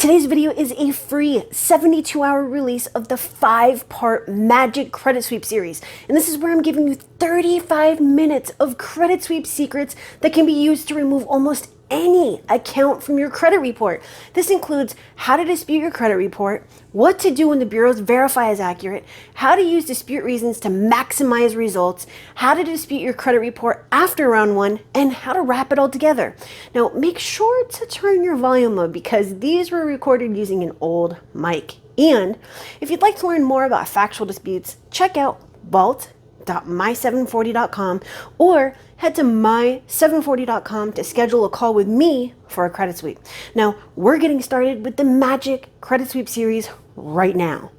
Today's video is a free 72-hour release of the 5-part Magic Credit Sweep series. And this is where I'm giving you 35 minutes of credit sweep secrets that can be used to remove almost any account from your credit report. This includes how to dispute your credit report, what to do when the bureaus verify as accurate, how to use dispute reasons to maximize results, how to dispute your credit report after round 1, and how to wrap it all together. Now, make sure to turn your volume up because these were recorded using an old mic. And if you'd like to learn more about factual disputes, check out vault.my740.com or head to my740.com to schedule a call with me for a credit sweep. Now, we're getting started with the Magic Credit Sweep series right now.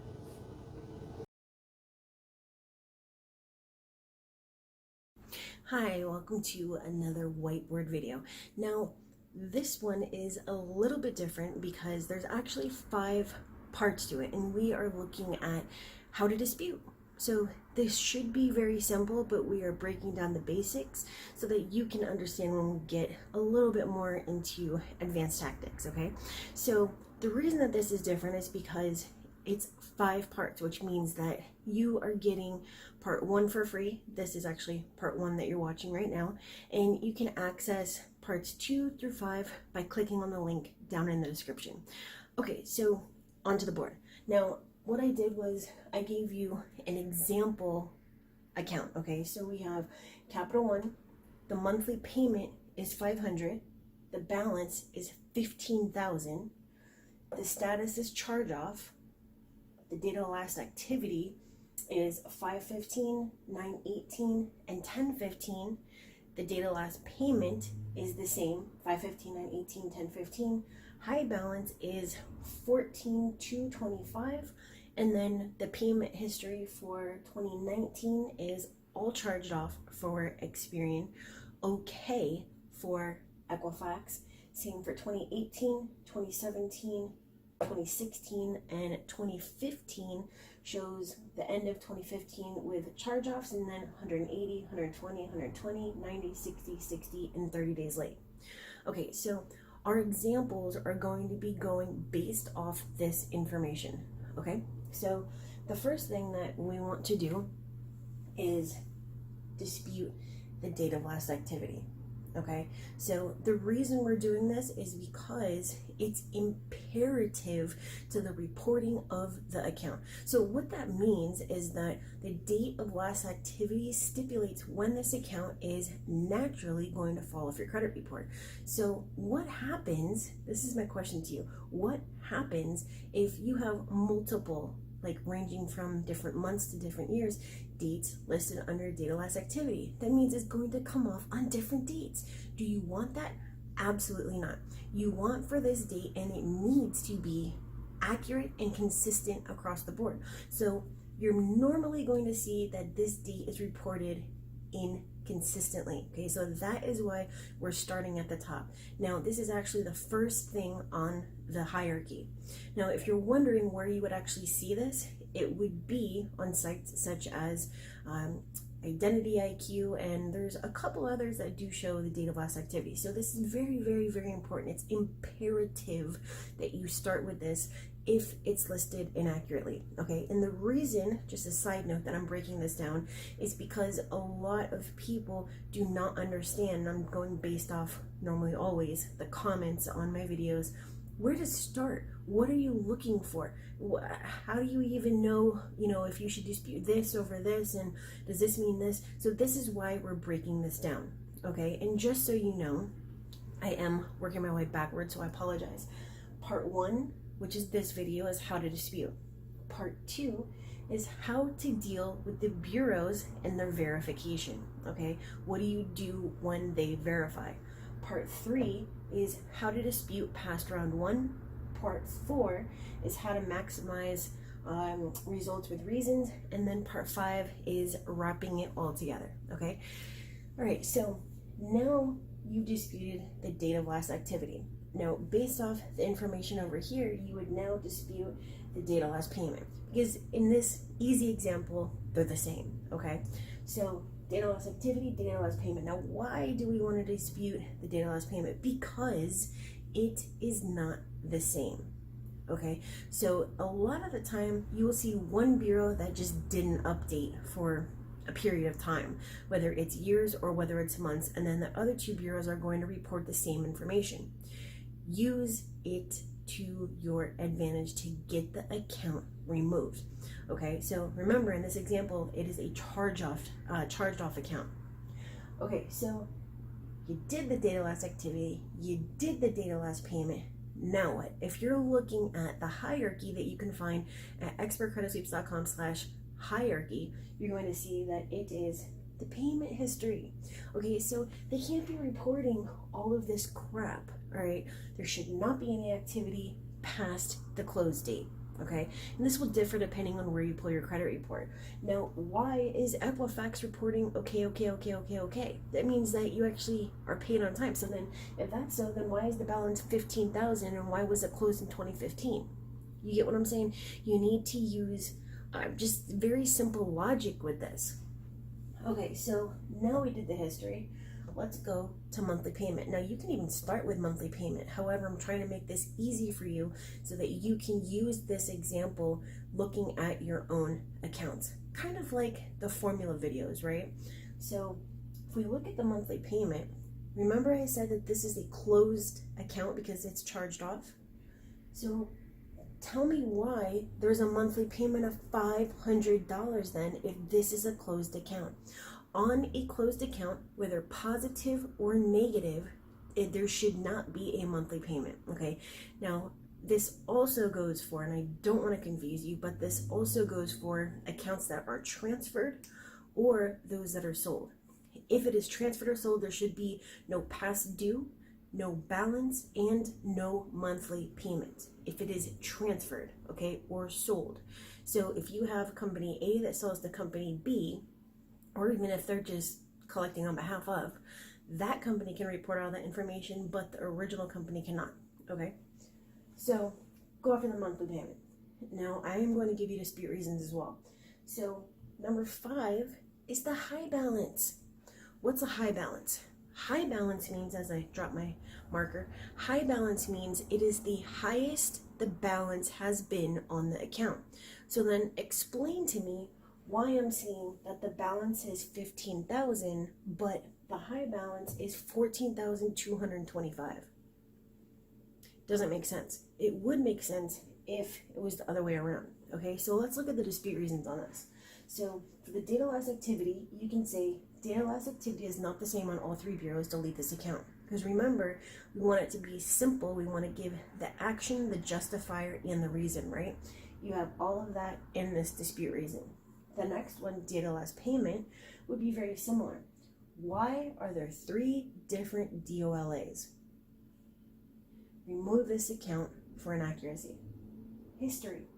Hi, welcome to another whiteboard video. Now, this one is a little bit different because there's actually 5 parts to it, and we are looking at how to dispute. So this should be very simple, but we are breaking down the basics so that you can understand when we get a little bit more into advanced tactics, okay? So the reason that this is different is because it's 5 parts, which means that you are getting part 1 for free. This is actually part 1 that you're watching right now. And you can access parts 2 through 5 by clicking on the link down in the description. Okay, so onto the board. Now, what I did was I gave you an example account, okay? So we have Capital One, the monthly payment is $500, the balance is $15,000, the status is charge off, the date of last activity is 5/15, 9/18, and 10/15. The date of last payment is the same, 5/15, 9/18, 10/15. High balance is 14/2/25. And then the payment history for 2019 is all charged off for Experian, okay for Equifax, same for 2018, 2017, 2016, and 2015 shows the end of 2015 with charge-offs, and then 180, 120, 120, 90, 60, 60, and 30 days late. Okay, so our examples are going to be going based off this information, okay? So the first thing that we want to do is dispute the date of last activity, okay? So the reason we're doing this is because it's imperative to the reporting of the account. So what that means is that the date of last activity stipulates when this account is naturally going to fall off your credit report. So what happens, this is my question to you, what happens if you have multiple, like ranging from different months to different years, dates listed under date of last activity? That means it's going to come off on different dates. Do you want that? Absolutely not. You want for this date, and it needs to be accurate and consistent across the board. So you're normally going to see that this date is reported inconsistently. Okay, so that is why we're starting at the top. Now, this is actually the first thing on the hierarchy. Now, if you're wondering where you would actually see this, it would be on sites such as Identity IQ, and there's a couple others that do show the date of last activity. So this is very, very, very important. It's imperative that you start with this if it's listed inaccurately, okay? And the reason, just a side note that I'm breaking this down, is because a lot of people do not understand, and I'm going based off, normally always, the comments on my videos, where to start. What are you looking for? How do you even know, if you should dispute this over this, and does this mean this? So this is why we're breaking this down, okay? And just so you know, I am working my way backwards, so I apologize. Part 1, which is this video, is how to dispute. Part 2 is how to deal with the bureaus and their verification, okay? What do you do when they verify? Part 3 is how to dispute past round 1. Part 4 is how to maximize results with reasons. And then part 5 is wrapping it all together, okay? All right, so now you've disputed the date of last activity. Now, based off the information over here, you would now dispute the date of last payment, because in this easy example, they're the same, okay? So date of last activity, date of last payment. Now, why do we want to dispute the date of last payment? Because it is not the same. Okay, so a lot of the time you will see one bureau that just didn't update for a period of time, whether it's years or whether it's months, and then the other two bureaus are going to report the same information. Use it to your advantage to get the account removed. Okay, so remember in this example, it is a charged off account. Okay, so you did the data loss activity, you did the data loss payment. Now what? If you're looking at the hierarchy that you can find at expertcreditsweeps.com/hierarchy, you're going to see that it is the payment history. Okay, so they can't be reporting all of this crap, all right? There should not be any activity past the close date. Okay, and this will differ depending on where you pull your credit report. Now, why is Equifax reporting okay? That means that you actually are paid on time. So then, if that's so, then why is the balance 15,000 and why was it closed in 2015? You get what I'm saying? You need to use just very simple logic with this. Okay, so now we did the history. Let's go to monthly payment. Now you can even start with monthly payment. However, I'm trying to make this easy for you so that you can use this example looking at your own accounts. Kind of like the formula videos, right? So if we look at the monthly payment, remember I said that this is a closed account because it's charged off? So tell me why there's a monthly payment of $500 then if this is a closed account. On a closed account, whether positive or negative, there should not be a monthly payment, okay? Now, this also goes for, and I don't want to confuse you, but this also goes for accounts that are transferred or those that are sold. If it is transferred or sold, there should be no past due, no balance, and no monthly payment if it is transferred, okay, or sold. So if you have company A that sells to company B, or even if they're just collecting on behalf of, that company can report all that information, but the original company cannot, okay? So go after the monthly payment. Now, I am going to give you dispute reasons as well. So number 5 is the high balance. What's a high balance? High balance means, as I drop my marker, high balance means it is the highest the balance has been on the account. So then explain to me why I'm seeing that the balance is 15,000, but the high balance is 14,225. Doesn't make sense. It would make sense if it was the other way around. Okay, so let's look at the dispute reasons on this. So for the data loss activity, you can say data loss activity is not the same on all 3 bureaus. Delete this account. Because remember, we want it to be simple. We want to give the action, the justifier, and the reason, right? You have all of that in this dispute reason. The next one, data loss payment, would be very similar. Why are there 3 different DOLAs? Remove this account for inaccuracy. History.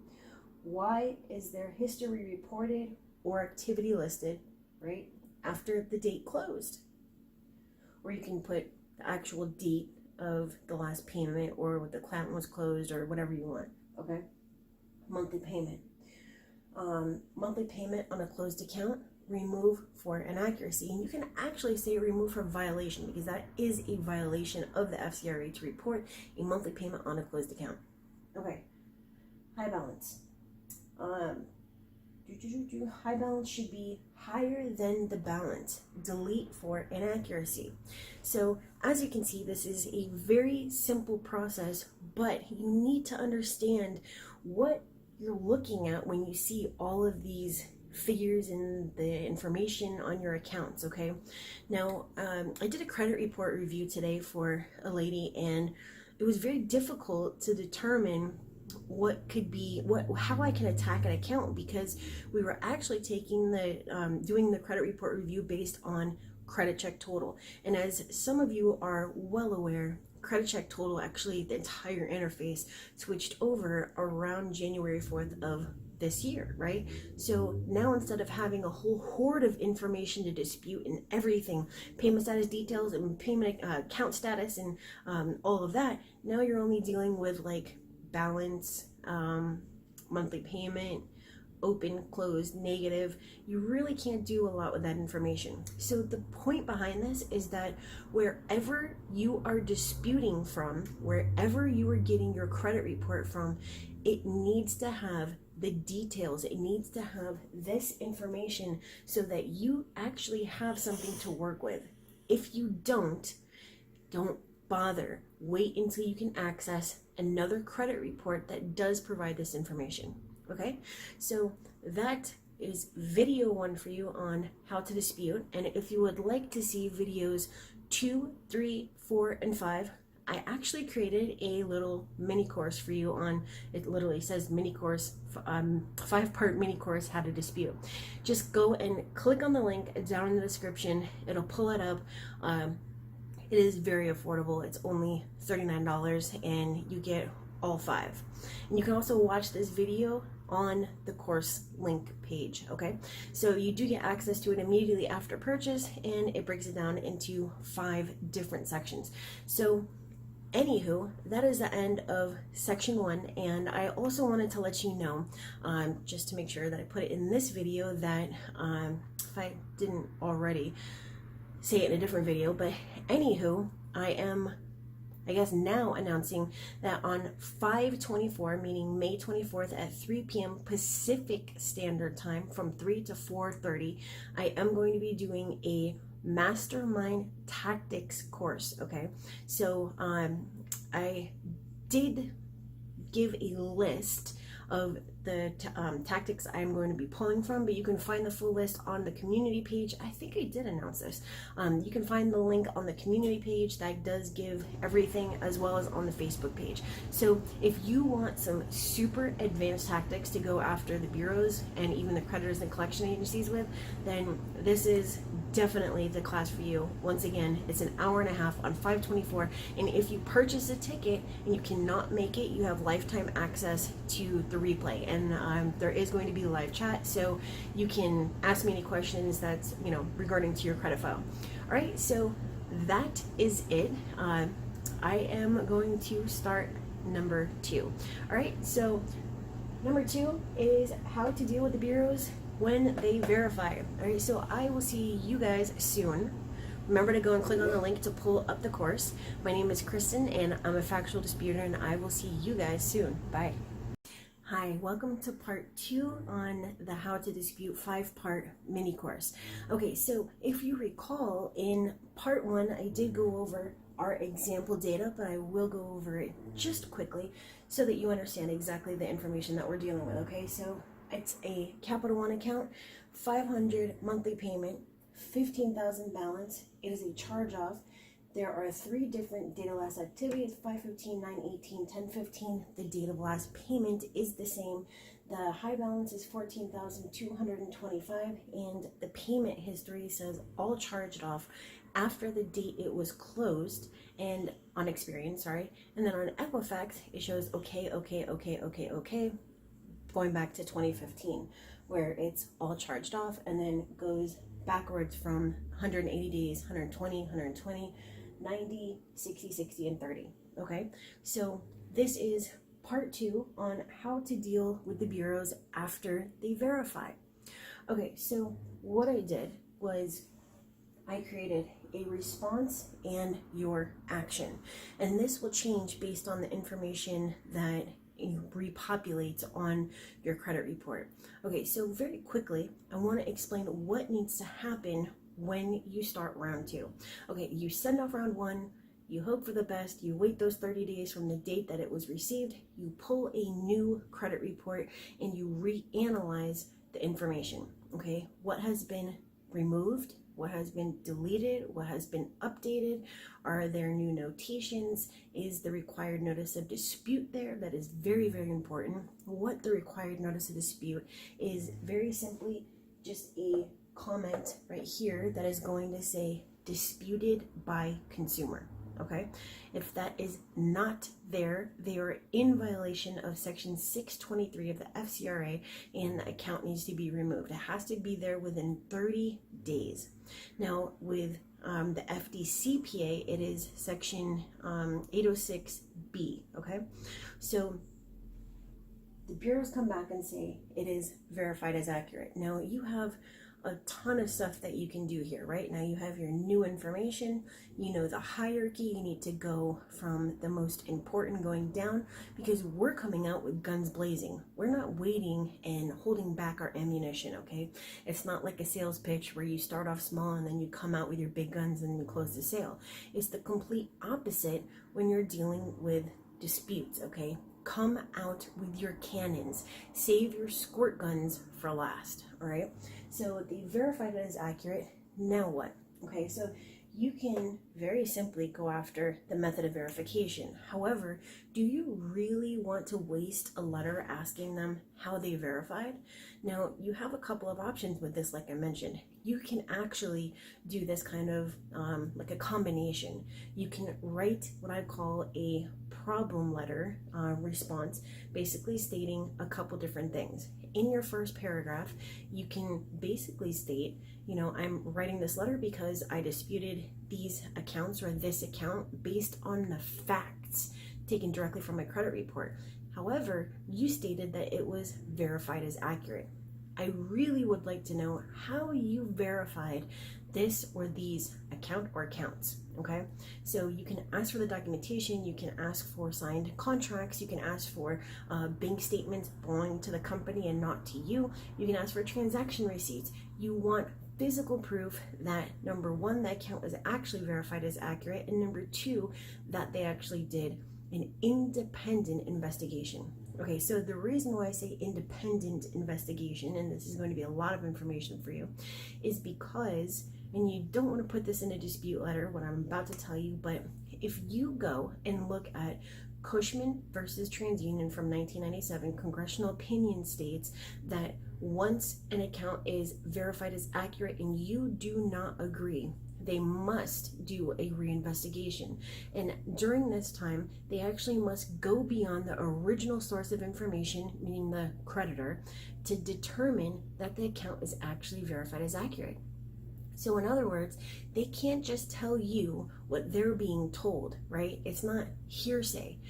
Why is there history reported or activity listed, right, after the date closed? Or you can put the actual date of the last payment or when the account was closed or whatever you want, okay? Monthly payment. Monthly payment on a closed account, remove for inaccuracy. And you can actually say remove for violation because that is a violation of the FCRA to report a monthly payment on a closed account. Okay, high balance. High balance should be higher than the balance. Delete for inaccuracy. So as you can see, this is a very simple process, but you need to understand what you're looking at when you see all of these figures and the information on your accounts, okay? Now, I did a credit report review today for a lady, and it was very difficult to determine how I can attack an account because we were actually taking doing the credit report review based on credit check total. And as some of you are well aware, credit check total, actually the entire interface switched over around January 4th of this year, right? So now instead of having a whole horde of information to dispute and everything, payment status details and payment account status and all of that, now you're only dealing with like balance, monthly payment, open, closed, negative. You really can't do a lot with that information. So the point behind this is that wherever you are disputing from, wherever you are getting your credit report from, it needs to have the details. It needs to have this information so that you actually have something to work with. If you don't bother. Wait until you can access another credit report that does provide this information. Okay, so that is video 1 for you on how to dispute. And if you would like to see videos 2, 3, 4, and 5, I actually created a little mini course for you on, it literally says mini course, 5-part mini course, how to dispute. Just go and click on the link down in the description. It'll pull it up. It is very affordable. It's only $39 and you get all 5. And you can also watch this video on the course link page, okay? So you do get access to it immediately after purchase, and it breaks it down into 5 different sections. So anywho, that is the end of section 1, and I also wanted to let you know, just to make sure that I put it in this video, that if I didn't already say it in a different video, but anywho, I am, I guess, now announcing that on 5/24, meaning May 24th at 3 p.m. Pacific Standard Time, from 3 to 4:30, I am going to be doing a mastermind tactics course. Okay, so I did give a list of the tactics I'm going to be pulling from, but you can find the full list on the community page. I think I did announce this. You can find the link on the community page that does give everything, as well as on the Facebook page. So if you want some super advanced tactics to go after the bureaus and even the creditors and collection agencies with, then this is definitely the class for you. Once again, it's an hour and a half on 5/24, and if you purchase a ticket and you cannot make it, you have lifetime access to the replay, and there is going to be live chat, so you can ask me any questions that's, you know, regarding to your credit file. All right, so that is it. I am going to start number 2. All right, so number 2 is how to deal with the bureaus when they verify. All right, so I will see you guys soon. Remember to go and click on the link to pull up the course. My name is Kristen, and I'm a factual disputer, and I will see you guys soon. Bye. Hi, welcome to part 2 on the How to Dispute 5-part mini course. Okay, so if you recall, in part 1, I did go over our example data, but I will go over it just quickly so that you understand exactly the information that we're dealing with. Okay, so it's a Capital One account, 500 monthly payment, 15,000 balance. It is a charge-off. There are 3 different date of last activities: 5/15, 9/18, 10/15. The date of last payment is the same. The high balance is 14,225, and the payment history says all charged off after the date it was closed, and on Experian, sorry. And then on Equifax, it shows okay, going back to 2015, where it's all charged off, and then goes backwards from 180 days, 120, 120, 90, 60, 60, and 30. Okay, so this is part 2 on how to deal with the bureaus after they verify. Okay, so what I did was I created a response and your action, and this will change based on the information that repopulates on your credit report. Okay, so very quickly, I want to explain what needs to happen when you start round 2. Okay, you send off round 1, you hope for the best, you wait those 30 days from the date that it was received, you pull a new credit report, and you reanalyze the information. Okay, what has been removed, what has been deleted, what has been updated, are there new notations, is the required notice of dispute there? That is very, very important. What the required notice of dispute is, very simply just a comment right here that is going to say disputed by consumer. Okay, if that is not there, they are in violation of section 623 of the FCRA, and the account needs to be removed. It has to be there within 30 days. Now with the FDCPA, it is section 806B. Okay, so the bureaus come back and say it is verified as accurate. Now you have a ton of stuff that you can do here, right? Now you have your new information, you know the hierarchy, you need to go from the most important going down, because we're coming out with guns blazing. We're not waiting and holding back our ammunition, okay? It's not like a sales pitch where you start off small and then you come out with your big guns and you close the sale. It's the complete opposite when you're dealing with disputes, okay? Come out with your cannons. Save your squirt guns for last, all right? So they verified it as accurate. Now what? Okay, so you can very simply go after the method of verification. However, do you really want to waste a letter asking them how they verified? Now, you have a couple of options with this, like I mentioned. You can actually do this kind of like a combination. You can write what I call a problem letter response, basically stating a couple different things. In your first paragraph, you can basically state, you know, I'm writing this letter because I disputed these accounts or this account based on the facts taken directly from my credit report. However, you stated that it was verified as accurate. I really would like to know how you verified this or these account or accounts, okay? So you can ask for the documentation, you can ask for signed contracts, you can ask for bank statements belonging to the company and not to you, you can ask for transaction receipts. You want physical proof that, number one, that account was actually verified as accurate, and number two, that they actually did an independent investigation. Okay, so the reason why I say independent investigation, and this is going to be a lot of information for you, is because, and you don't want to put this in a dispute letter, what I'm about to tell you, but if you go and look at Cushman versus TransUnion from 1997, congressional opinion states that once an account is verified as accurate and you do not agree, they must do a reinvestigation. And during this time, they actually must go beyond the original source of information, meaning the creditor, to determine that the account is actually verified as accurate. So in other words, they can't just tell you what they're being told, right? It's not hearsay.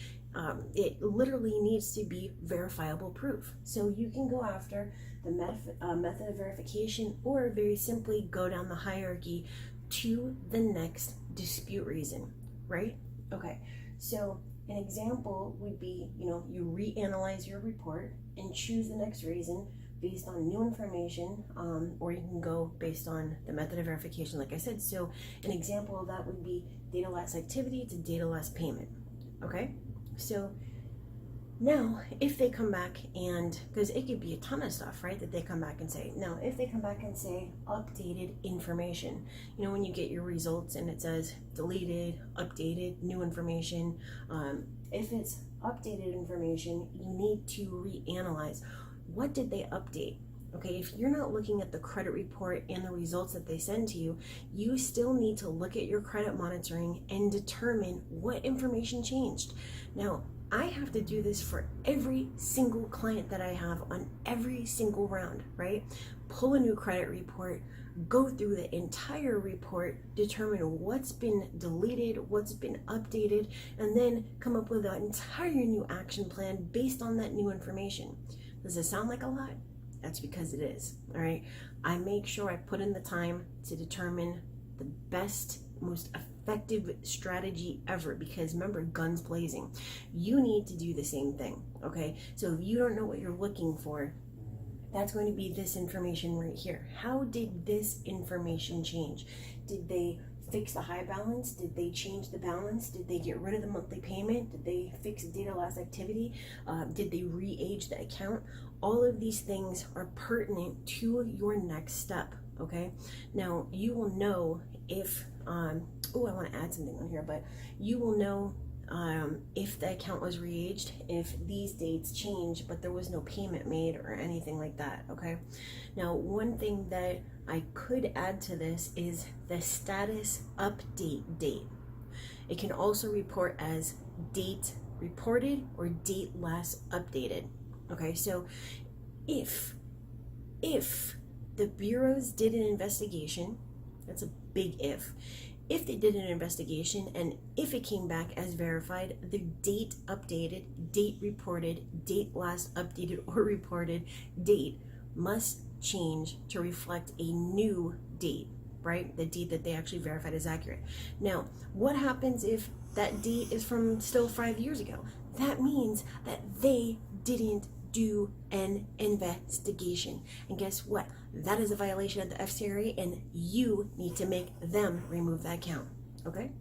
It literally needs to be verifiable proof. So you can go after the method of verification, or very simply go down the hierarchy to the next dispute reason, right? Okay, so an example would be, you know, you reanalyze your report and choose the next reason based on new information, or you can go based on the method of verification, like I said. So an example of that would be data loss activity to data loss payment, okay? So now, if they come back and, because it could be a ton of stuff, right, that they come back and say. Now, if they come back and say updated information, you know, when you get your results and it says deleted, updated, new information, if it's updated information, you need to reanalyze. What did they update? Okay, if you're not looking at the credit report and the results that they send to you, you still need to look at your credit monitoring and determine what information changed. Now, I have to do this for every single client that I have on every single round, right? Pull a new credit report, go through the entire report, determine what's been deleted, what's been updated, and then come up with an entire new action plan based on that new information. Does it sound like a lot? That's because it is, all right? I make sure I put in the time to determine the best, most effective strategy ever, because remember, guns blazing. You need to do the same thing, okay? So if you don't know what you're looking for, that's going to be this information right here. How did this information change? Did they fix the high balance? Did they change the balance? Did they get rid of the monthly payment? Did they fix data loss activity? Did they re-age the account? All of these things are pertinent to your next step, okay? Now, you will know if, I want to add something on here, but you will know if the account was re-aged, if these dates change, but there was no payment made or anything like that, okay? Now, one thing that I could add to this is the status update date. It can also report as date reported or date last updated, okay? So if the bureaus did an investigation, that's a big if, if they did an investigation and if it came back as verified, the date updated, date reported, date last updated or reported date must change to reflect a new date, right? The date that they actually verified is accurate. Now, what happens if that date is from still 5 years ago? That means that they didn't do an investigation. And guess what? That is a violation of the FCRA, and you need to make them remove that account. Okay?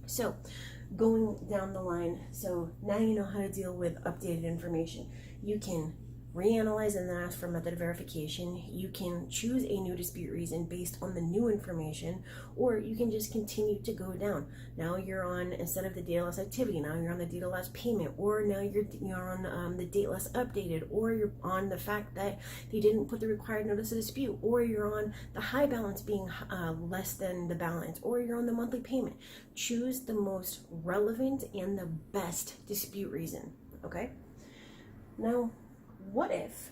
So, going down the line, so now you know how to deal with updated information. You can reanalyze and then ask for method of verification. You can choose a new dispute reason based on the new information, or you can just continue to go down. Now you're on, instead of the date less activity, now you're on the date less payment, or now you're on the date less updated, or you're on the fact that they didn't put the required notice of dispute, or you're on the high balance being less than the balance, or you're on the monthly payment. Choose the most relevant and the best dispute reason, okay? Now, what if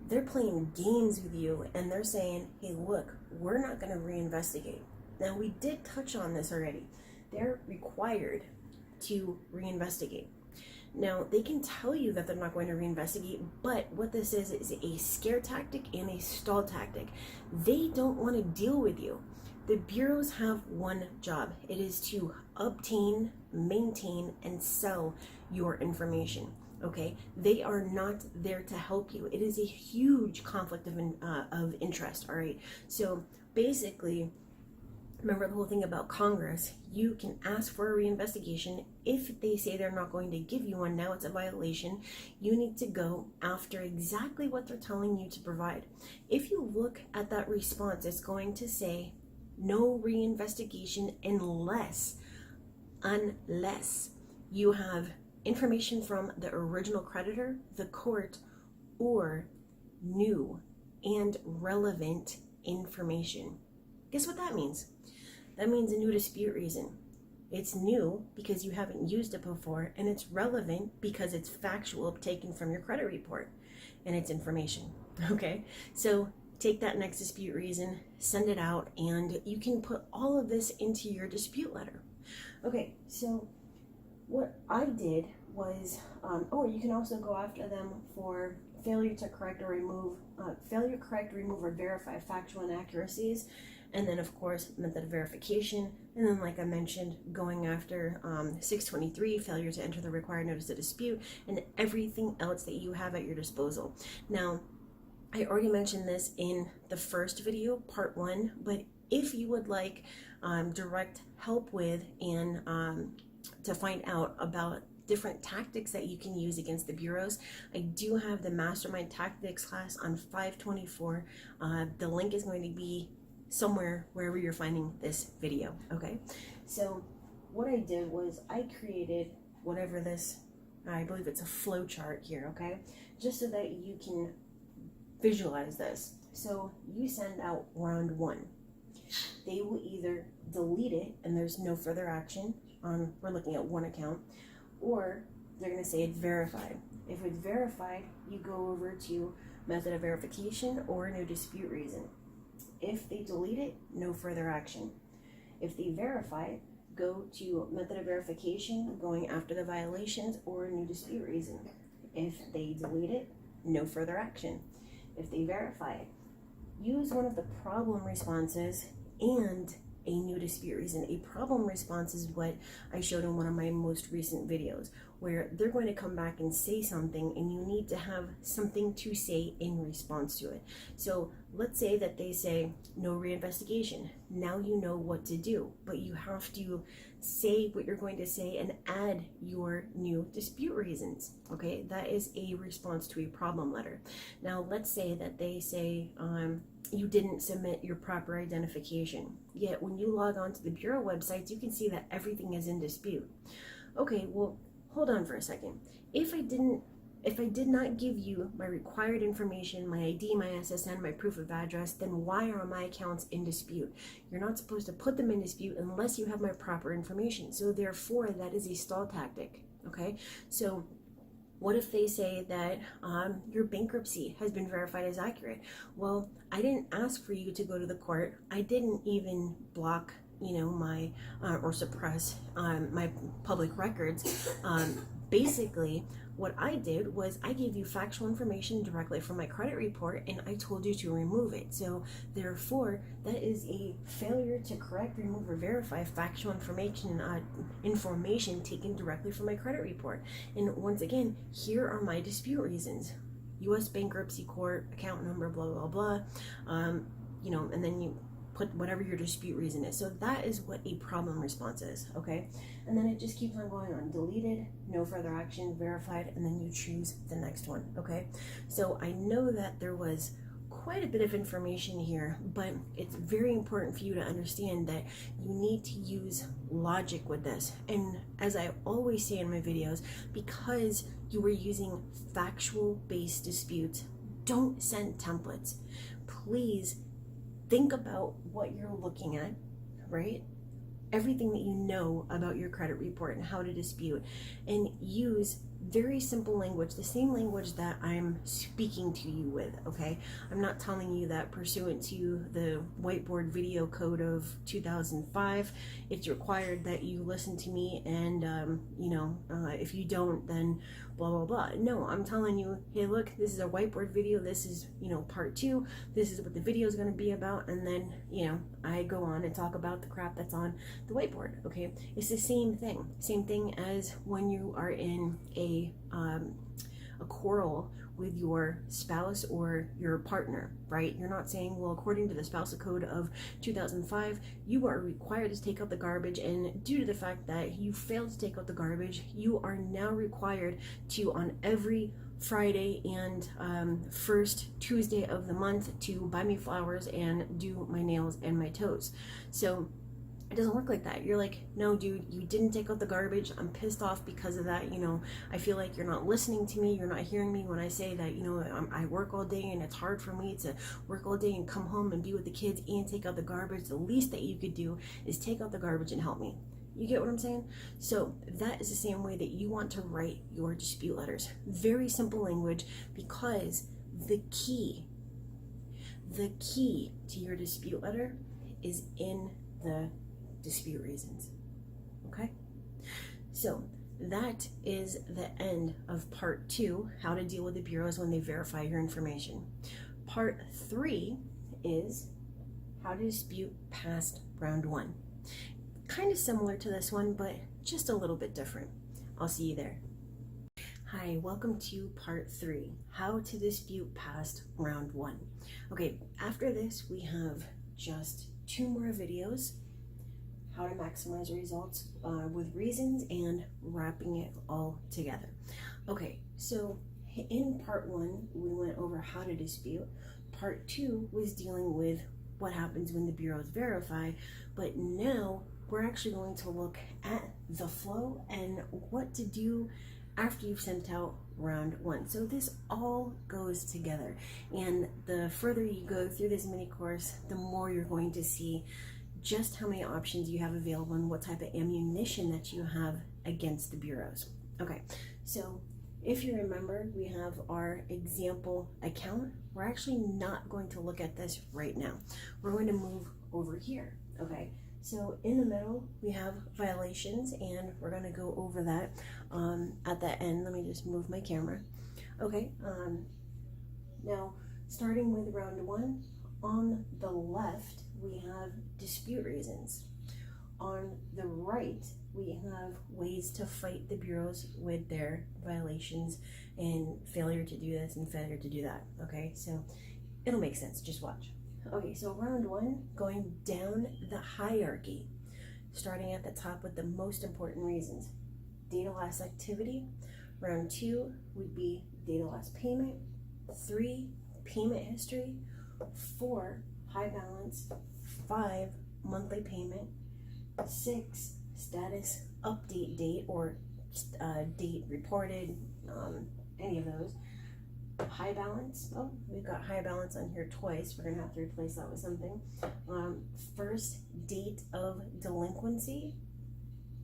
they're playing games with you and they're saying, hey, look, we're not going to reinvestigate? Now, we did touch on this already. They're required to reinvestigate. Now, they can tell you that they're not going to reinvestigate, but what this is a scare tactic and a stall tactic. They don't want to deal with you. The bureaus have one job. It is to obtain, maintain, and sell your information. Okay, they are not there to help you. It is a huge conflict of interest. All right, so basically, remember the whole thing about Congress. You can ask for a reinvestigation. If they say they're not going to give you one, now it's a violation. You need to go after exactly what they're telling you to provide. If you look at that response, it's going to say no reinvestigation unless you have information from the original creditor, the court, or new and relevant information. Guess what that means? That means a new dispute reason. It's new because you haven't used it before, and it's relevant because it's factual, taken from your credit report, and it's information. Okay, so take that next dispute reason, send it out, and you can put all of this into your dispute letter. Okay, so what I did was, you can also go after them for failure to correct, remove, or verify factual inaccuracies, and then of course method of verification, and then like I mentioned, going after 623, failure to enter the required notice of dispute, and everything else that you have at your disposal. Now, I already mentioned this in the first video, part 1, but if you would like direct help with and to find out about different tactics that you can use against the bureaus, I do have the Mastermind Tactics class on 5/24. The link is going to be somewhere wherever you're finding this video. Okay, so what I did was I created whatever this, I believe it's a flow chart here, okay, just so that you can visualize this. So you send out round 1. They will either delete it and there's no further action on, we're looking at one account, or they're going to say it's verified. If it's verified, you go over to method of verification or new dispute reason. If they delete it, no further action. If they verify it, go to method of verification, going after the violations, or new dispute reason. If they delete it, no further action. If they verify it, use one of the problem responses and a new dispute reason. A problem response is what I showed in one of my most recent videos, where they're going to come back and say something and you need to have something to say in response to it. So let's say that they say no reinvestigation. Now you know what to do, but you have to say what you're going to say and add your new dispute reasons. Okay, that is a response to a problem letter. Now let's say that they say you didn't submit your proper identification, yet when you log on to the bureau websites, you can see that everything is in dispute. Okay, well, hold on for a second. If I did not give you my required information, my ID, my SSN, my proof of address, then why are my accounts in dispute? You're not supposed to put them in dispute unless you have my proper information. So therefore, that is a stall tactic, okay? So what if they say that your bankruptcy has been verified as accurate? Well, I didn't ask for you to go to the court. I didn't even block my or suppress my public records. Basically, what I did was I gave you factual information directly from my credit report, and I told you to remove it. So therefore, that is a failure to correct, remove, or verify factual information taken directly from my credit report. And once again, here are my dispute reasons: U.S. bankruptcy court, account number, blah blah blah. And then you put whatever your dispute reason is. So that is what a problem response is, okay? And then it just keeps on going on. Deleted, no further action, verified, and then you choose the next one, okay? So I know that there was quite a bit of information here, but it's very important for you to understand that you need to use logic with this. And as I always say in my videos, because you were using factual-based disputes, don't send templates. Please think about what you're looking at, right? Everything that you know about your credit report and how to dispute, and use very simple language, the same language that I'm speaking to you with, okay? I'm not telling you that pursuant to the whiteboard video code of 2005, it's required that you listen to me, and if you don't, then blah blah blah. No, I'm telling you, hey, look, this is a whiteboard video, this is part 2, this is what the video is going to be about, and then I go on and talk about the crap that's on the whiteboard, okay? It's the same thing as when you are in a quarrel with your spouse or your partner, right? You're not saying, well, according to the spousal code of 2005, you are required to take out the garbage, and due to the fact that you failed to take out the garbage, you are now required to, on every Friday and first Tuesday of the month, to buy me flowers and do my nails and my toes. So it doesn't work like that. You're like, no, dude, you didn't take out the garbage. I'm pissed off because of that. I feel like you're not listening to me. You're not hearing me when I say that, I work all day and it's hard for me to work all day and come home and be with the kids and take out the garbage. The least that you could do is take out the garbage and help me. You get what I'm saying? So that is the same way that you want to write your dispute letters. Very simple language, because the key to your dispute letter is in the dispute reasons, okay? So that is the end of part 2, how to deal with the bureaus when they verify your information. Part 3 is how to dispute past round 1. Kind of similar to this one, but just a little bit different. I'll see you there. Hi, welcome to part 3, how to dispute past round 1. Okay, after this we have just 2 more videos: how to maximize results with reasons, and wrapping it all together. Okay, so in part 1 we went over how to dispute. Part 2 was dealing with what happens when the bureaus verify, but now we're actually going to look at the flow and what to do after you've sent out round 1. So this all goes together, and the further you go through this mini course, the more you're going to see just how many options you have available and what type of ammunition that you have against the bureaus. Okay, so if you remember, we have our example account. We're actually not going to look at this right now. We're going to move over here, okay? So in the middle, we have violations, and we're going to go over that at the end. Let me just move my camera. Okay, now starting with round 1, on the left, we have dispute reasons. On the right, we have ways to fight the bureaus with their violations and failure to do this and failure to do that. Okay, so it'll make sense, just watch. Okay, so round 1, going down the hierarchy, starting at the top with the most important reasons. Data loss activity. Round 2 would be data loss payment. 3, payment history. 4, high balance. 5, monthly payment. 6, status update date, or date reported, any of those. High balance. Oh, we've got high balance on here twice. We're gonna have to replace that with something. First date of delinquency,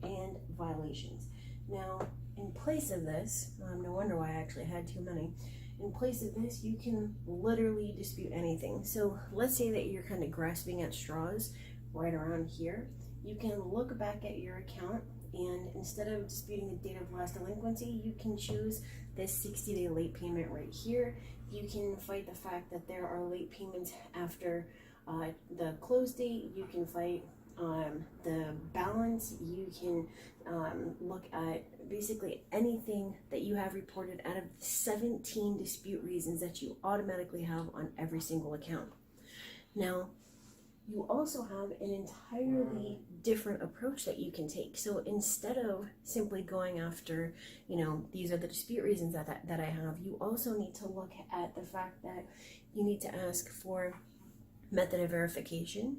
and violations. Now, in place of this, no wonder why I actually had too many. In place of this, you can literally dispute anything. So let's say that you're kind of grasping at straws right around here, you can look back at your account, and instead of disputing the date of last delinquency, you can choose this 60-day late payment right here. You can fight the fact that there are late payments after the close date. You can fight the balance. You can look at basically anything that you have reported out of 17 dispute reasons that you automatically have on every single account. Now, you also have an entirely different approach that you can take. So instead of simply going after, these are the dispute reasons that I have, you also need to look at the fact that you need to ask for method of verification.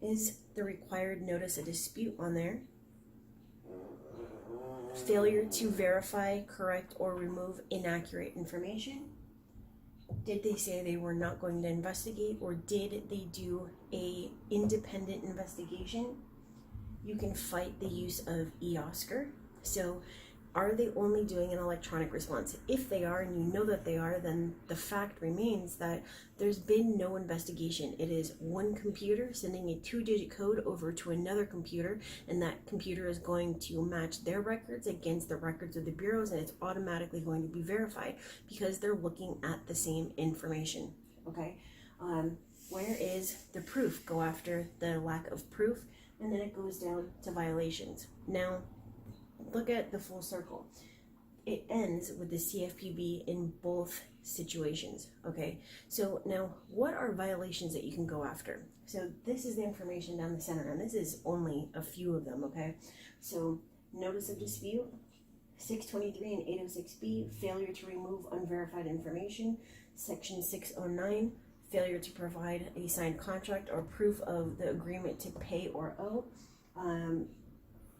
Is the required notice a dispute on there? Failure to verify, correct, or remove inaccurate information. Did they say they were not going to investigate, or did they do a independent investigation? You can fight the use of eOscar. So are they only doing an electronic response? If they are, and you know that they are, then the fact remains that there's been no investigation. It is one computer sending a 2-digit code over to another computer, and that computer is going to match their records against the records of the bureaus, and it's automatically going to be verified because they're looking at the same information. Okay, where is the proof? Go after the lack of proof, and then it goes down to violations. Now, look at the full circle. It ends with the CFPB in both situations. Okay, so now what are violations that you can go after? So this is the information down the center, and this is only a few of them. Okay, so notice of dispute, 623 and 806B, failure to remove unverified information, section 609, failure to provide a signed contract or proof of the agreement to pay or owe.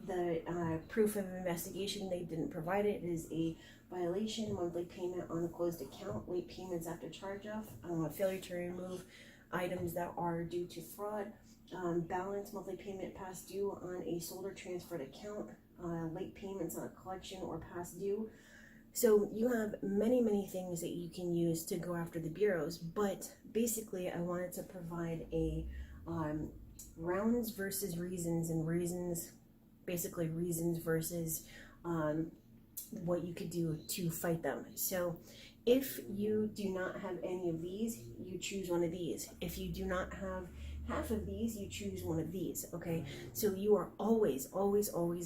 The proof of investigation, they didn't provide it. It is a violation. Monthly payment on a closed account, late payments after charge-off, failure to remove items that are due to fraud, balance, monthly payment past due on a sold or transferred account, late payments on a collection or past due. So you have many things that you can use to go after the bureaus, but basically I wanted to provide a grounds versus reasons, and reasons versus what you could do to fight them. So if you do not have any of these, you choose one of these. If you do not have half of these, you choose one of these. Okay, so you are always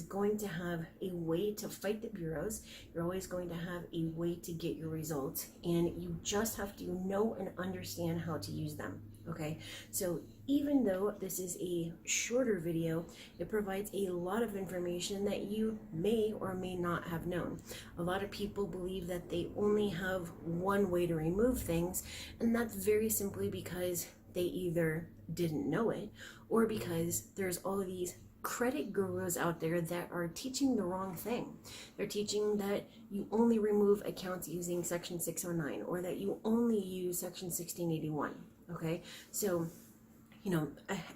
going to have a way to fight the bureaus. You're always going to have a way to get your results, and you just have to know and understand how to use them. Okay, so even though this is a shorter video, it provides a lot of information that you may or may not have known. A lot of people believe that they only have one way to remove things, and that's very simply because they either didn't know it, or because there's all of these credit gurus out there that are teaching the wrong thing. They're teaching that you only remove accounts using section 609, or that you only use section 1681. Okay, so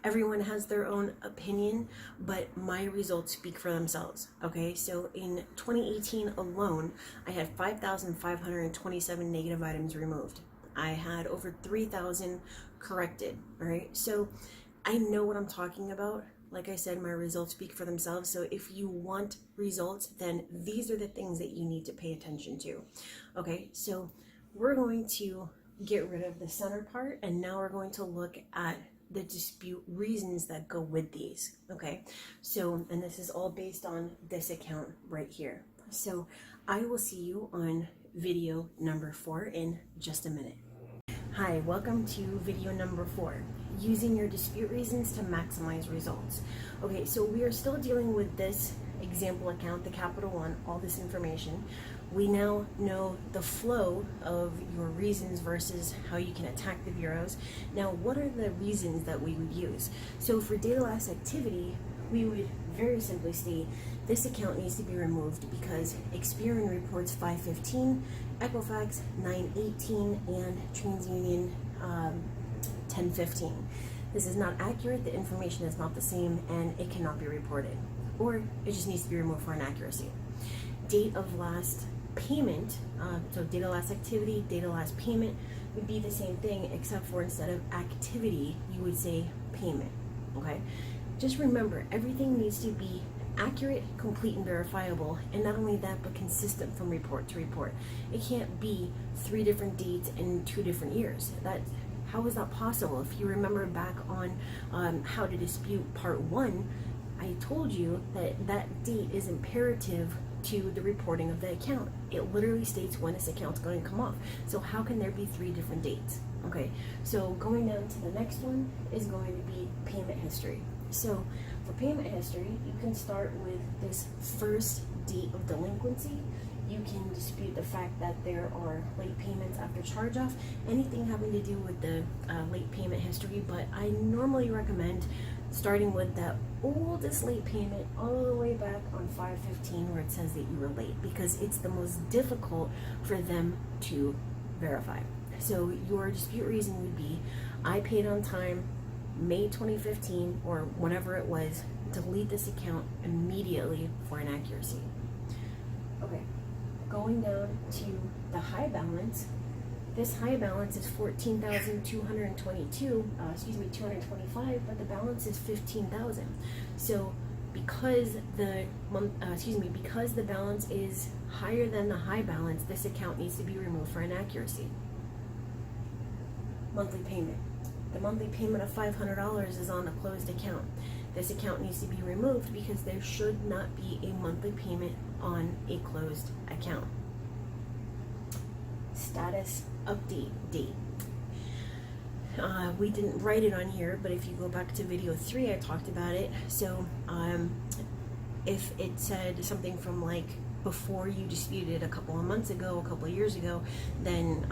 everyone has their own opinion, but my results speak for themselves. Okay, so in 2018 alone, I had 5,527 negative items removed. I had over 3,000 corrected. All right, so I know what I'm talking about. Like I said, my results speak for themselves. So if you want results, then these are the things that you need to pay attention to. Okay, so we're going to get rid of the center part, and now we're going to look at the dispute reasons that go with these. Okay, so, and this is all based on this account right here. So I will see you on video number 4 in just a minute. Hi, welcome to video number 4, using your dispute reasons to maximize results. Okay, so we are still dealing with this example account, the Capital One, all this information. We now know the flow of your reasons versus how you can attack the bureaus. Now, what are the reasons that we would use? So for data loss activity, we would very simply state this account needs to be removed because Experian reports 515, Equifax 918, and TransUnion 1015. This is not accurate, the information is not the same, and it cannot be reported. Or it just needs to be removed for inaccuracy. Date of last payment, so data last activity, data last payment would be the same thing, except for instead of activity, you would say payment. Okay, just remember, everything needs to be accurate, complete, and verifiable, and not only that, but consistent from report to report. It can't be 3 different dates in 2 different years. How is that possible? If you remember back on how to dispute part 1, I told you that that date is imperative to the reporting of the account. It literally states when this account's going to come off. So how can there be 3 different dates? Okay, so going down to the next one is going to be payment history. So for payment history, you can start with this first date of delinquency. You can dispute the fact that there are late payments after charge-off, anything having to do with the late payment history, but I normally recommend starting with that oldest late payment all the way back on 5/15 where it says that you were late, because it's the most difficult for them to verify. So your dispute reason would be, I paid on time May 2015 or whenever it was. Delete this account immediately for inaccuracy. Okay, going down to the high balance. This high balance is 14,222, 225, but the balance is 15,000. So because the balance is higher than the high balance, this account needs to be removed for inaccuracy. Monthly payment. The monthly payment of $500 is on a closed account. This account needs to be removed because there should not be a monthly payment on a closed account. Status update date. We didn't write it on here, but if you go back to video 3, I talked about it. So if it said something from like before you disputed a couple of months ago, a couple of years ago, then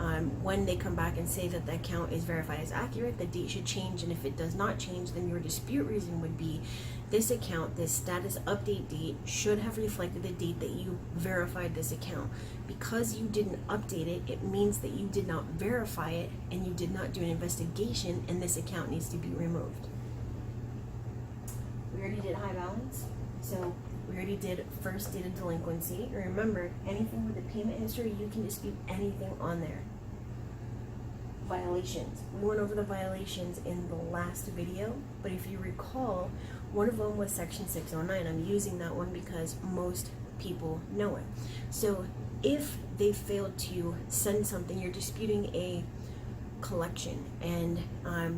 when they come back and say that the account is verified as accurate, the date should change. And if it does not change, then your dispute reason would be, this account, this status update date should have reflected the date that you verified this account. Because you didn't update it, it means that you did not verify it and you did not do an investigation, and this account needs to be removed. We already did high balance, so we already did first date of delinquency. Remember, anything with the payment history, you can dispute anything on there. Violations. We went over the violations in the last video, but if you recall, one of them was section 609. I'm using that one because most people know it. So if they failed to send something, you're disputing a collection, and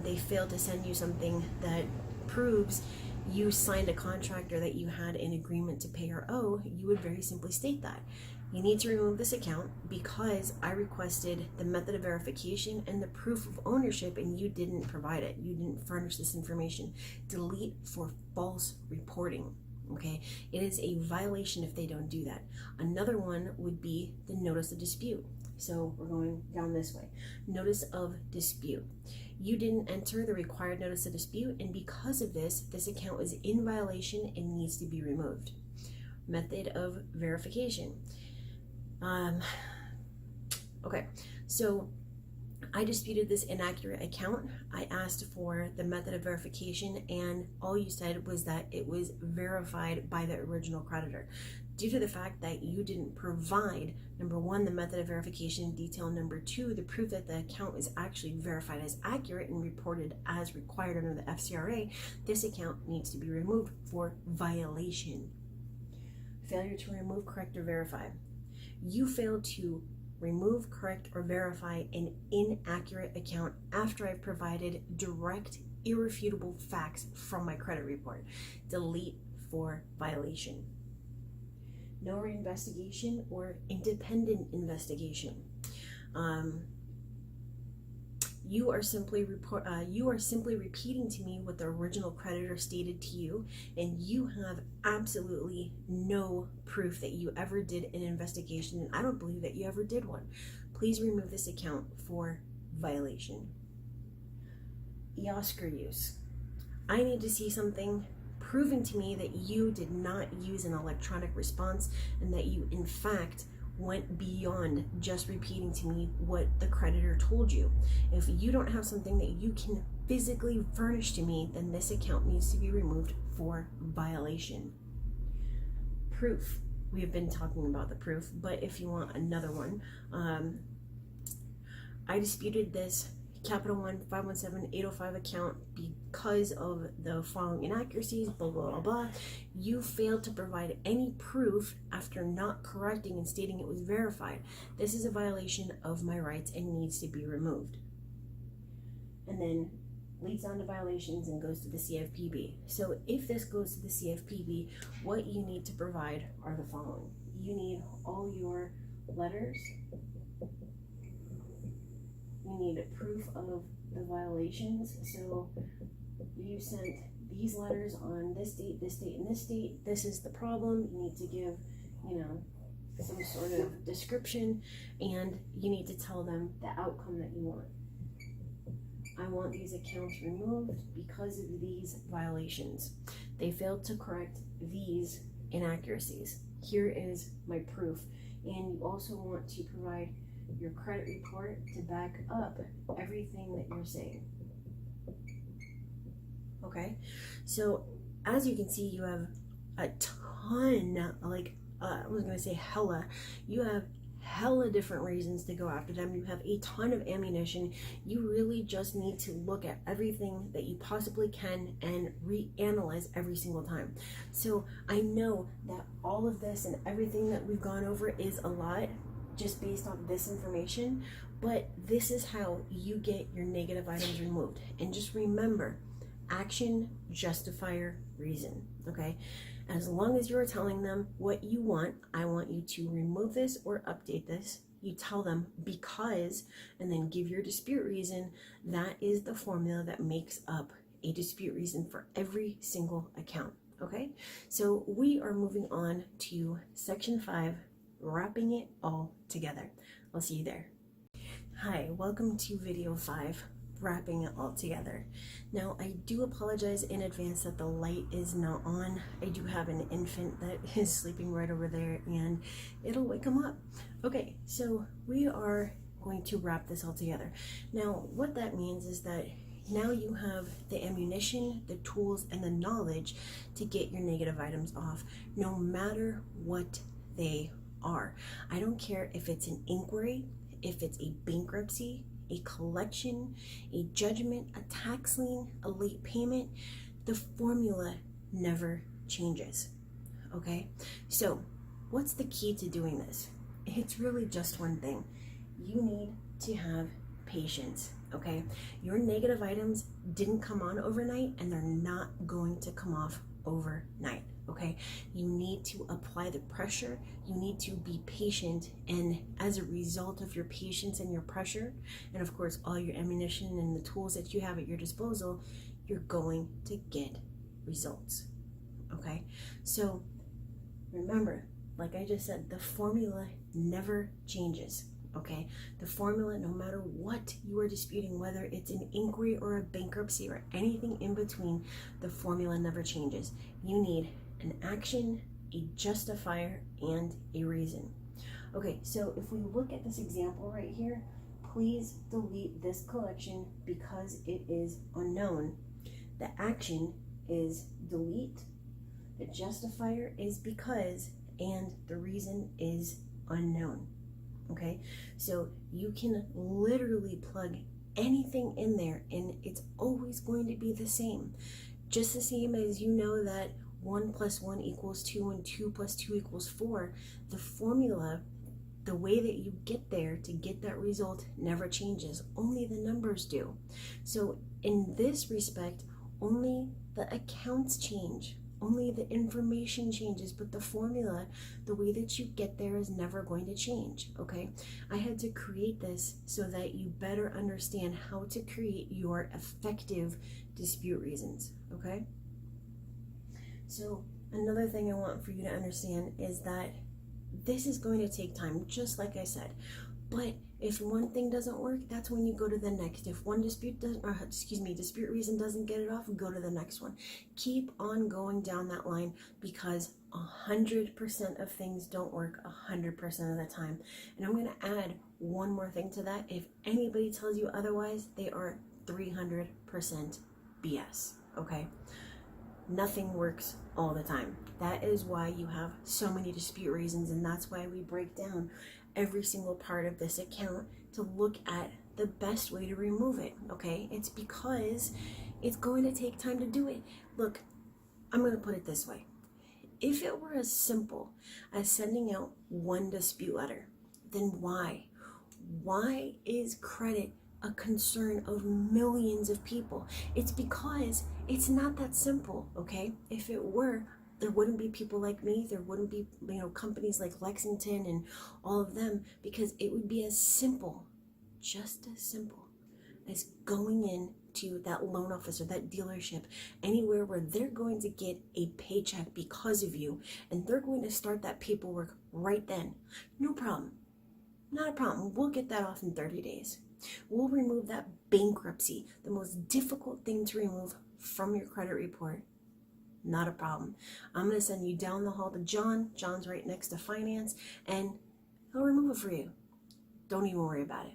they failed to send you something that proves you signed a contract or that you had an agreement to pay or owe, you would very simply state that. You need to remove this account because I requested the method of verification and the proof of ownership and you didn't provide it. You didn't furnish this information. Delete for false reporting. Okay, it is a violation if they don't do that. Another one would be the notice of dispute. So we're going down this way. Notice of dispute. You didn't enter the required notice of dispute, and because of this, this account is in violation and needs to be removed. Method of verification. Okay, so I disputed this inaccurate account. I asked for the method of verification, and all you said was that it was verified by the original creditor. Due to the fact that you didn't provide, number 1, the method of verification in detail, number 2, the proof that the account is actually verified as accurate and reported as required under the FCRA, this account needs to be removed for violation. Failure to remove, correct, or verify. You failed to remove, correct, or verify an inaccurate account after I've provided direct, irrefutable facts from my credit report. Delete for violation. No reinvestigation or independent investigation. You are simply repeating to me what the original creditor stated to you, and you have absolutely no proof that you ever did an investigation, and I don't believe that you ever did one. Please remove this account for violation. Oscar use. I need to see something proving to me that you did not use an electronic response and that you in fact went beyond just repeating to me what the creditor told you. If you don't have something that you can physically furnish to me, then this account needs to be removed for violation. Proof. We have been talking about the proof, but if you want another one, I disputed this Capital One 517-805 account because of the following inaccuracies, blah, blah, blah, blah. You failed to provide any proof after not correcting and stating it was verified. This is a violation of my rights and needs to be removed. And then leads on to violations and goes to the CFPB. So if this goes to the CFPB, what you need to provide are the following. You need all your letters. You need proof of the violations. So you sent these letters on this date, and this date. This is the problem. You need to give, some sort of description, and you need to tell them the outcome that you want. I want these accounts removed because of these violations. They failed to correct these inaccuracies. Here is my proof. And you also want to provide your credit report to back up everything that you're saying. Okay, so as you can see, you have a ton, I was gonna say hella. You have hella different reasons to go after them. You have a ton of ammunition. You really just need to look at everything that you possibly can and reanalyze every single time. So I know that all of this and everything that we've gone over is a lot just based on this information, but this is how you get your negative items removed. And just remember, action, justifier, reason, okay? As long as you're telling them what you want, I want you to remove this or update this. You tell them because, and then give your dispute reason. That is the formula that makes up a dispute reason for every single account, okay? So we are moving on to section 5, wrapping it all together. I'll see you there. Hi, welcome to video 5. Wrapping it all together. Now, I do apologize in advance that the light is not on. I do have an infant that is sleeping right over there and it'll wake him up. Okay, so we are going to wrap this all together. Now, what that means is that now you have the ammunition, the tools, and the knowledge to get your negative items off, no matter what they are. I don't care if it's an inquiry, if it's a bankruptcy, a collection, a judgment, a tax lien, a late payment, the formula never changes, okay? So what's the key to doing this? It's really just one thing. You need to have patience, okay? Your negative items didn't come on overnight and they're not going to come off overnight, okay? You need to apply the pressure. You need to be patient, and as a result of your patience and your pressure, and of course all your ammunition and the tools that you have at your disposal, you're going to get results, okay? So remember, like I just said, the formula never changes, okay? The formula, no matter what you are disputing, whether it's an inquiry or a bankruptcy or anything in between, the formula never changes. You need an action, a justifier, and a reason. Okay, so if we look at this example right here, please delete this collection because it is unknown. The action is delete, the justifier is because, and the reason is unknown. Okay, so you can literally plug anything in there and it's always going to be the same. Just the same as you know that 1 + 1 = 2 and 2 + 2 = 4. The formula, the way that you get there to get that result never changes. Only the numbers do. So in this respect, only the accounts change. Only the information changes, but the formula, the way that you get there is never going to change, okay? I had to create this so that you better understand how to create your effective dispute reasons, okay? So another thing I want for you to understand is that this is going to take time, just like I said. But if one thing doesn't work, that's when you go to the next. If one dispute reason doesn't get it off, go to the next one. Keep on going down that line because 100% of things don't work 100% of the time. And I'm going to add one more thing to that. If anybody tells you otherwise, they are 300% BS, okay? Nothing works all the time. That is why you have so many dispute reasons, and that's why we break down every single part of this account to look at the best way to remove it, okay? It's because it's going to take time to do it. Look, I'm going to put it this way. If it were as simple as sending out one dispute letter, then why? Why is credit a concern of millions of people? It's because it's not that simple, okay? If it were, there wouldn't be people like me. There wouldn't be, companies like Lexington and all of them, because it would be as simple, just as simple as going in to that loan officer, that dealership, anywhere where they're going to get a paycheck because of you, and they're going to start that paperwork right then. No problem. Not a problem. We'll get that off in 30 days. We'll remove that bankruptcy, the most difficult thing to remove from your credit report. Not a problem. I'm going to send you down the hall to John. John's right next to finance, and he'll remove it for you. Don't even worry about it.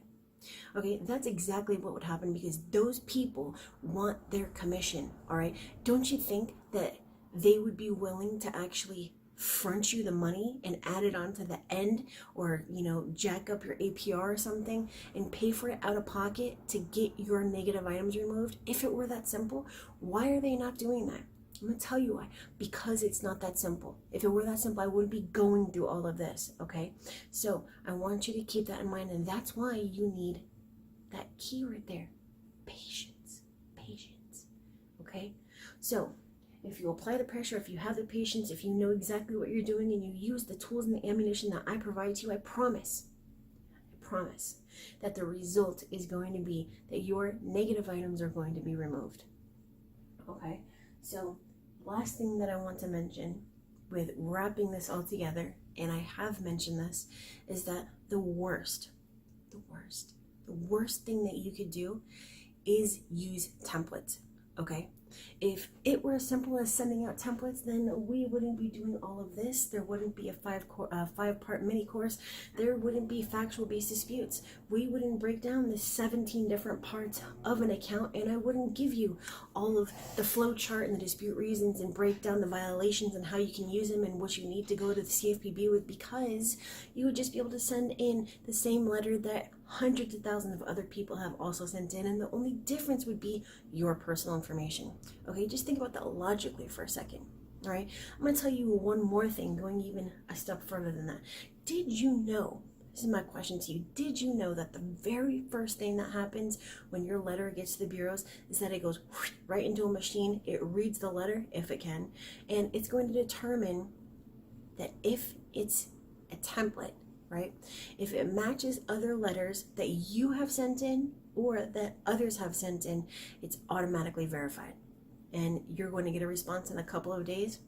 Okay, that's exactly what would happen, because those people want their commission, all right? Don't you think that they would be willing to actually front you the money and add it on to the end, or jack up your APR or something and pay for it out of pocket to get your negative items removed? If it were that simple, why are they not doing that? I'm gonna tell you why. Because it's not that simple. If it were that simple, I wouldn't be going through all of this, okay? So I want you to keep that in mind, and that's why you need that key right there. Patience. Okay? So if you apply the pressure, if you have the patience, if you know exactly what you're doing, and you use the tools and the ammunition that I provide to you, I promise that the result is going to be that your negative items are going to be removed. Okay? So last thing that I want to mention with wrapping this all together, and I have mentioned this, is that the worst thing that you could do is use templates, okay? If it were as simple as sending out templates, then we wouldn't be doing all of this. There wouldn't be a five-part mini course. There wouldn't be factual-based disputes. We wouldn't break down the 17 different parts of an account, and I wouldn't give you all of the flow chart and the dispute reasons and break down the violations and how you can use them and what you need to go to the CFPB with, because you would just be able to send in the same letter that hundreds of thousands of other people have also sent in, and the only difference would be your personal information. Okay, just think about that logically for a second. All right, I'm going to tell you one more thing, going even a step further than that. Did you know, this is my question to you, did you know that the very first thing that happens when your letter gets to the bureaus is that it goes right into a machine, it reads the letter, if it can, and it's going to determine that if it's a template, right? If it matches other letters that you have sent in or that others have sent in, it's automatically verified. And you're going to get a response in a couple of days,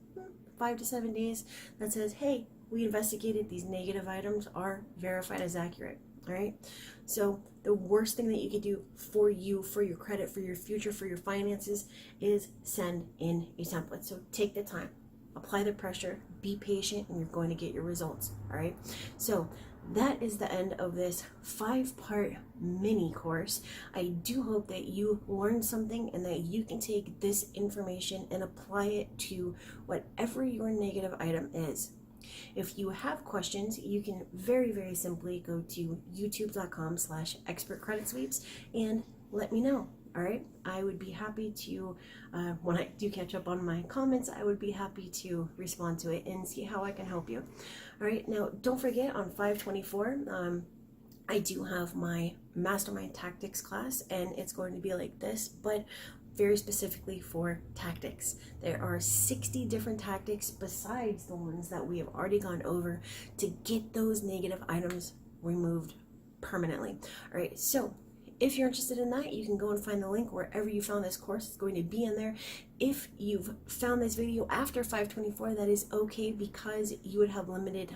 5 to 7 days, that says, hey, we investigated, these negative items are verified as accurate, all right? So the worst thing that you could do for you, for your credit, for your future, for your finances, is send in a template. So take the time. Apply the pressure, be patient, and you're going to get your results, all right? So that is the end of this 5-part mini course. I do hope that you learned something and that you can take this information and apply it to whatever your negative item is. If you have questions, you can very, very simply go to youtube.com/expertcreditsweeps and let me know. All right, I would be happy to, when I do catch up on my comments, I would be happy to respond to it and see how I can help you. All right, now don't forget, on 5/24, I do have my Mastermind Tactics class, and it's going to be like this, but very specifically for tactics. There are 60 different tactics besides the ones that we have already gone over to get those negative items removed permanently. All right, so if you're interested in that, you can go and find the link wherever you found this course. It's going to be in there. If you've found this video after 5/24, that is okay, because you would have unlimited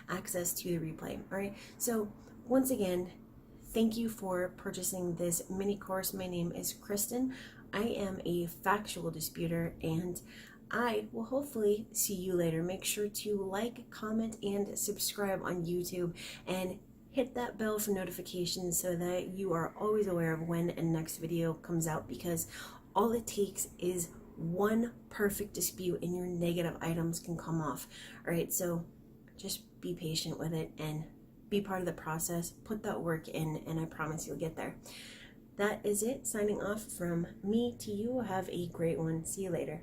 access to the replay. All right. So once again, thank you for purchasing this mini course. My name is Kristen. I am a factual disputer, and I will hopefully see you later. Make sure to like, comment, and subscribe on YouTube, and hit that bell for notifications so that you are always aware of when a next video comes out, because all it takes is one perfect dispute and your negative items can come off. All right, so just be patient with it and be part of the process, put that work in, and I promise you'll get there. That is it. Signing off from me to you. Have a great one. See you later.